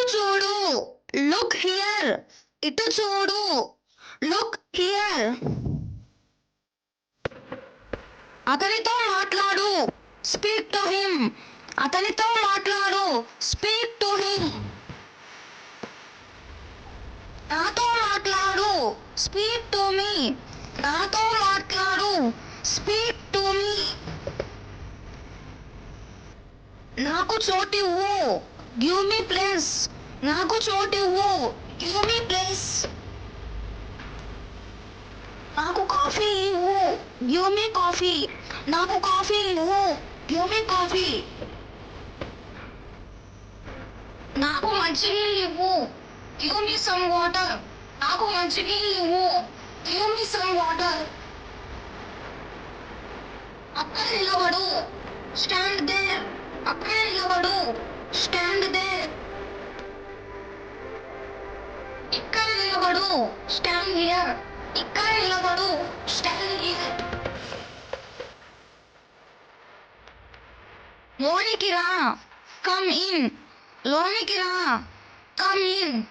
చూడు. Look here. ఇటు చూడు. Look here. అతనితో మాట్లాడు. Speak to him. అతనితో మాట్లాడు. Speak to him. నాతో మాట్లాడు. Speak to me. నాతో మాట్లాడు. Speak to me. నాకు చోటివ్వు. Give me place. నాకు చోటివ్వు. Give me place. నాకు కాఫీ ఇవ్వు. Give me coffee. నాకు కాఫీ ఇవ్వు. Give me coffee. నాకు మంచినీళ్ళు ఇవ్వు. Give me some water. నాకు మంచినీళ్ళు ఇవ్వు. Give me some water. అక్కడ నిలబడు. Stand there. అక్కడ నిలబడు. Stand there. ఇక్కడ నిలబడు. Stand here. ఇక్కడ నిలబడు. Stand here. లోనికి రా. Come in. లోనికి రా. Come in.